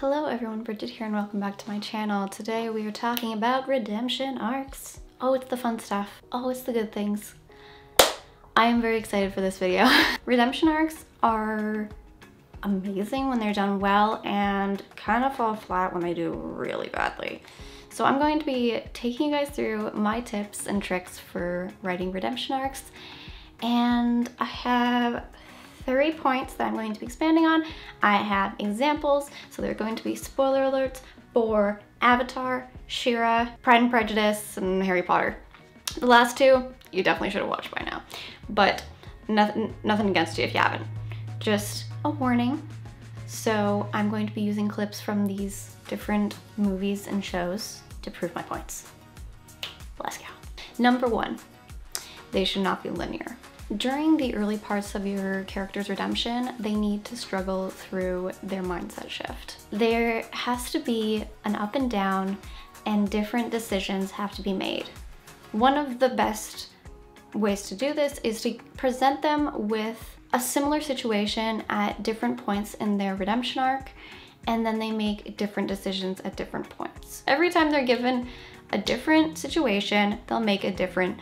Hello everyone, Bridget here and welcome back to my channel. Today we are talking about redemption arcs. Oh, it's the fun stuff. Oh, it's the good things. I am very excited for this video. Redemption arcs are amazing when they're done well and kind of fall flat when they do really badly. So I'm going to be taking you guys through my tips and tricks for writing redemption arcs, and I have 3 points that I'm going to be expanding on. I have examples, so they're going to be spoiler alerts for Avatar, She-Ra, Pride and Prejudice, and Harry Potter. The last two, you definitely should have watched by now, but nothing against you if you haven't. Just a warning. So I'm going to be using clips from these different movies and shows to prove my points. Let's go. Number 1, they should not be linear. During the early parts of your character's redemption, they need to struggle through their mindset shift. There has to be an up and down, and different decisions have to be made. One of the best ways to do this is to present them with a similar situation at different points in their redemption arc, and then they make different decisions at different points. Every time they're given a different situation, they'll make a different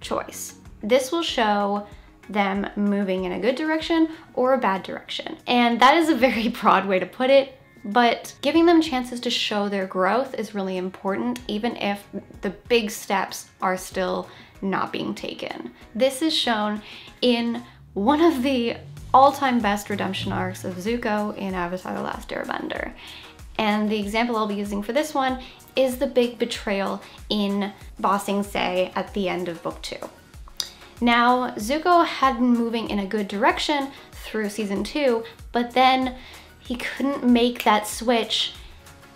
choice. This will show them moving in a good direction or a bad direction. And that is a very broad way to put it, but giving them chances to show their growth is really important, even if the big steps are still not being taken. This is shown in one of the all-time best redemption arcs of Zuko in Avatar: The Last Airbender. And the example I'll be using for this one is the big betrayal in Ba Sing Se at the end of book 2. Now, Zuko had been moving in a good direction through season 2, but then he couldn't make that switch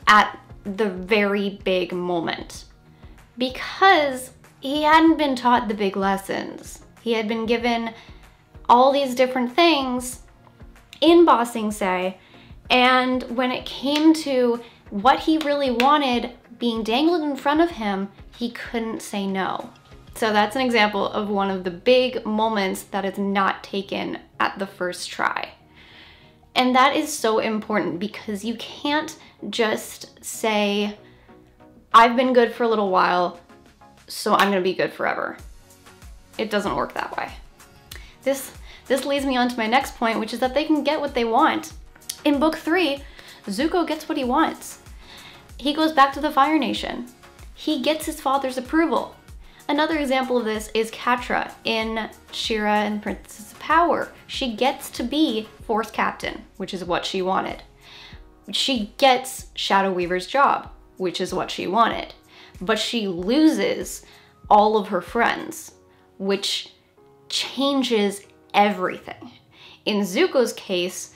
at the very big moment because he hadn't been taught the big lessons. He had been given all these different things in Ba Sing Se, and when it came to what he really wanted being dangled in front of him, he couldn't say no. So that's an example of one of the big moments that is not taken at the first try. And that is so important because you can't just say, I've been good for a little while, so I'm gonna be good forever. It doesn't work that way. This leads me on to my next point, which is that they can get what they want. In book 3, Zuko gets what he wants. He goes back to the Fire Nation. He gets his father's approval. Another example of this is Catra in She-Ra and Princess of Power. She gets to be Force Captain, which is what she wanted. She gets Shadow Weaver's job, which is what she wanted. But she loses all of her friends, which changes everything. In Zuko's case,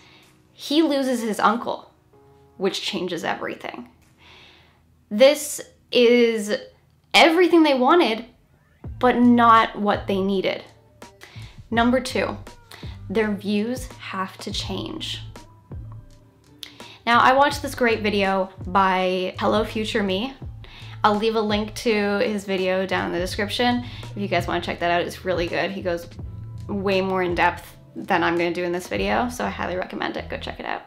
he loses his uncle, which changes everything. This is everything they wanted, but not what they needed. Number 2, their views have to change. Now, I watched this great video by Hello Future Me. I'll leave a link to his video down in the description if you guys want to check that out. It's really good. He goes way more in depth than I'm going to do in this video, so I highly recommend it. Go check it out.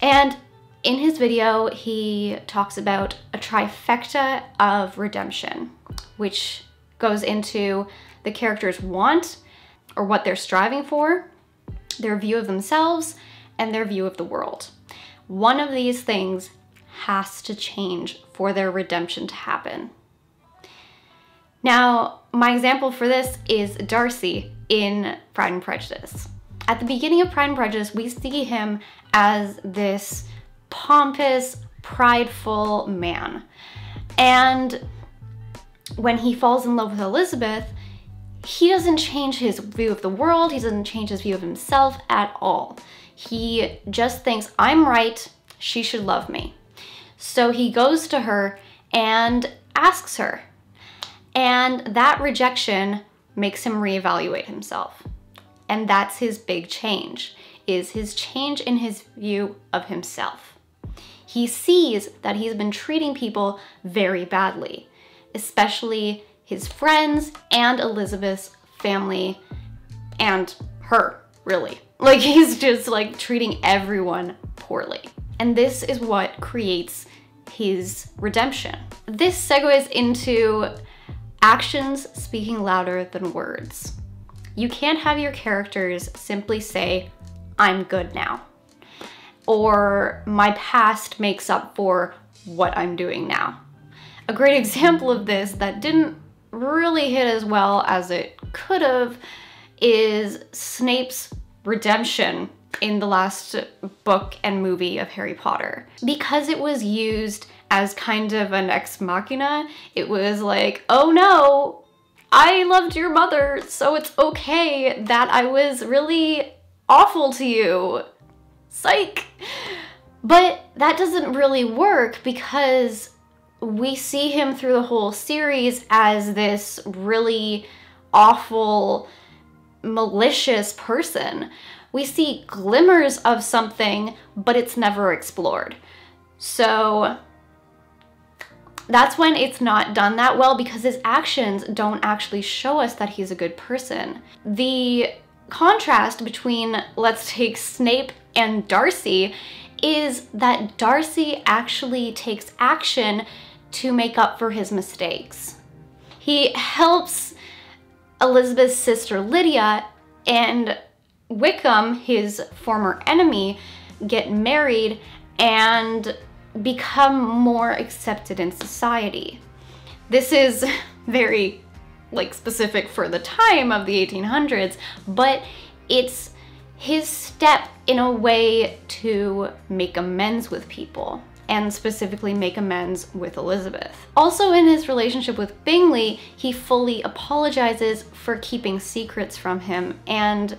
And in his video, he talks about a trifecta of redemption, which goes into the character's want, or what they're striving for, their view of themselves, and their view of the world. One of these things has to change for their redemption to happen. Now, my example for this is Darcy in Pride and Prejudice. At the beginning of Pride and Prejudice, we see him as this pompous, prideful man. And when he falls in love with Elizabeth, he doesn't change his view of the world, he doesn't change his view of himself at all. He just thinks, I'm right, she should love me. So he goes to her and asks her. And that rejection makes him reevaluate himself. And that's his big change, is his change in his view of himself. He sees that he's been treating people very badly, especially his friends and Elizabeth's family and her, really. Like, he's just like treating everyone poorly. And this is what creates his redemption. This segues into actions speaking louder than words. You can't have your characters simply say, "I'm good now," or "my past makes up for what I'm doing now." A great example of this that didn't really hit as well as it could have is Snape's redemption in the last book and movie of Harry Potter. Because it was used as kind of an ex machina, it was like, oh no, I loved your mother, so it's okay that I was really awful to you. Psych! But that doesn't really work because we see him through the whole series as this really awful, malicious person. We see glimmers of something, but it's never explored. So that's when it's not done that well, because his actions don't actually show us that he's a good person. The contrast between, let's take Snape and Darcy, is that Darcy actually takes action to make up for his mistakes. He helps Elizabeth's sister Lydia and Wickham, his former enemy, get married and become more accepted in society. This is very specific for the time of the 1800s, but it's his step in a way to make amends with people, and specifically make amends with Elizabeth. Also, in his relationship with Bingley, he fully apologizes for keeping secrets from him and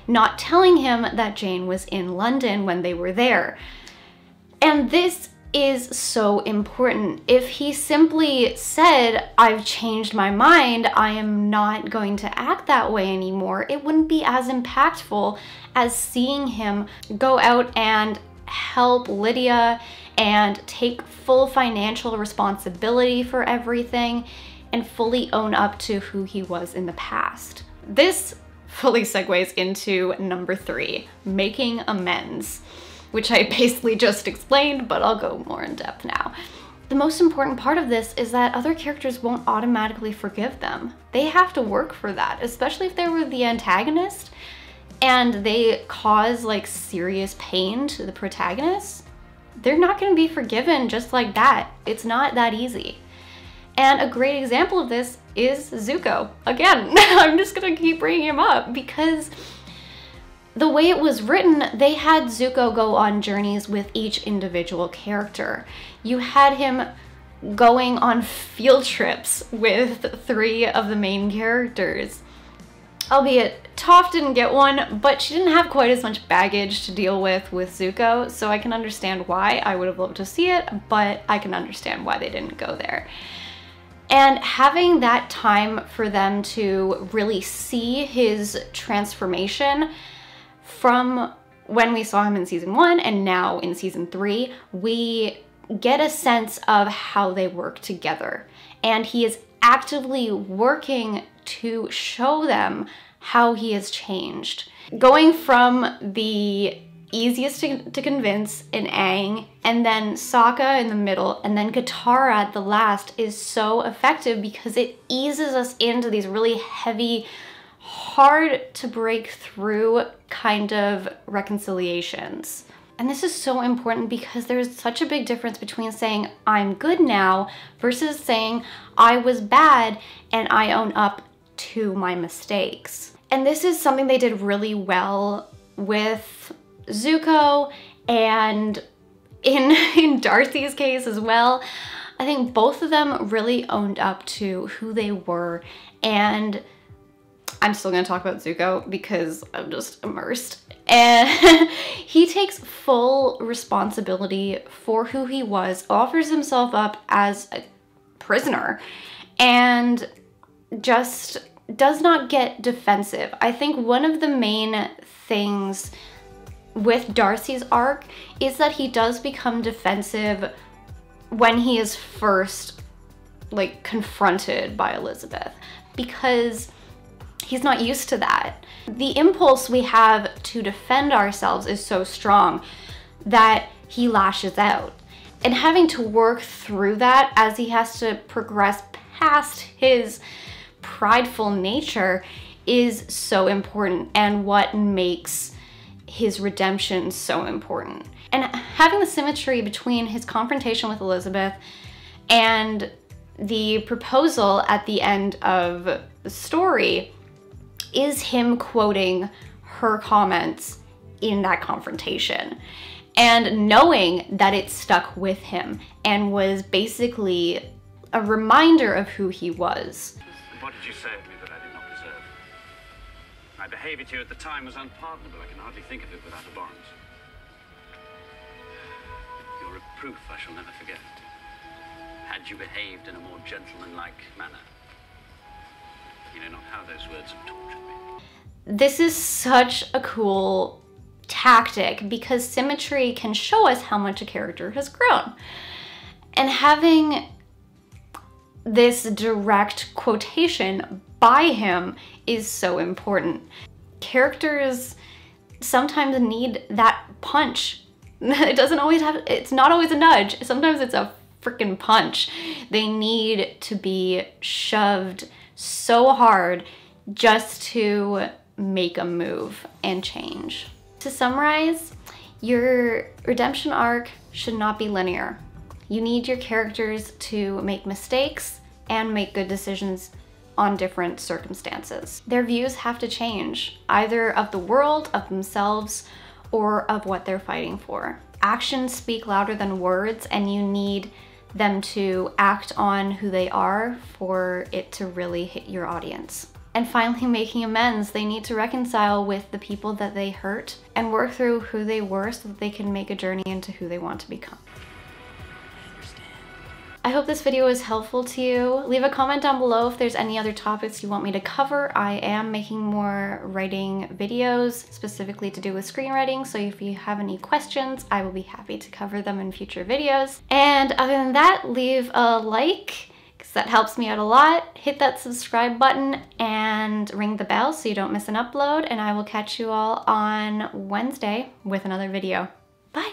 not telling him that Jane was in London when they were there. And this is so important. If he simply said, "I've changed my mind, I am not going to act that way anymore," it wouldn't be as impactful as seeing him go out and help Lydia and take full financial responsibility for everything and fully own up to who he was in the past. This fully segues into number 3, making amends, which I basically just explained, but I'll go more in depth now. The most important part of this is that other characters won't automatically forgive them. They have to work for that, especially if they were the antagonist and they cause serious pain to the protagonist. They're not going to be forgiven just like that. It's not that easy. And a great example of this is Zuko. Again, I'm just going to keep bringing him up because the way it was written, they had Zuko go on journeys with each individual character. You had him going on field trips with 3 of the main characters. Albeit, Toph didn't get one, but she didn't have quite as much baggage to deal with Zuko, so I can understand why. I would have loved to see it, but I can understand why they didn't go there. And having that time for them to really see his transformation from when we saw him in season 1 and now in season 3, we get a sense of how they work together. And he is actively working to show them how he has changed. Going from the easiest to convince in Aang, and then Sokka in the middle, and then Katara at the last is so effective because it eases us into these really heavy, hard to break through kind of reconciliations. And this is so important because there's such a big difference between saying I'm good now versus saying I was bad and I own up to my mistakes. And this is something they did really well with Zuko, and in Darcy's case as well. I think both of them really owned up to who they were, and I'm still gonna talk about Zuko because I'm just immersed. And he takes full responsibility for who he was, offers himself up as a prisoner, and just does not get defensive. I think one of the main things with Darcy's arc is that he does become defensive when he is first confronted by Elizabeth, because he's not used to that. The impulse we have to defend ourselves is so strong that he lashes out. And having to work through that as he has to progress past his prideful nature is so important, and what makes his redemption so important. And having the symmetry between his confrontation with Elizabeth and the proposal at the end of the story is him quoting her comments in that confrontation, and knowing that it stuck with him and was basically a reminder of who he was. What did you say of me that I did not deserve? My behavior to you at the time was unpardonable. I can hardly think of it without abhorrence. Your reproof I shall never forget. Had you behaved in a more gentlemanlike manner, you know not how those words have tortured me. This is such a cool tactic because symmetry can show us how much a character has grown. And having this direct quotation by him is so important. Characters sometimes need that punch. It's not always a nudge. Sometimes it's a freaking punch. They need to be shoved so hard just to make a move and change. To summarize, your redemption arc should not be linear. You need your characters to make mistakes and make good decisions on different circumstances. Their views have to change, either of the world, of themselves, or of what they're fighting for. Actions speak louder than words, and you need them to act on who they are for it to really hit your audience. And finally, making amends. They need to reconcile with the people that they hurt and work through who they were so that they can make a journey into who they want to become. I hope this video was helpful to you. Leave a comment down below if there's any other topics you want me to cover. I am making more writing videos specifically to do with screenwriting, so if you have any questions, I will be happy to cover them in future videos. And other than that, leave a like, because that helps me out a lot. Hit that subscribe button and ring the bell so you don't miss an upload, and I will catch you all on Wednesday with another video. Bye!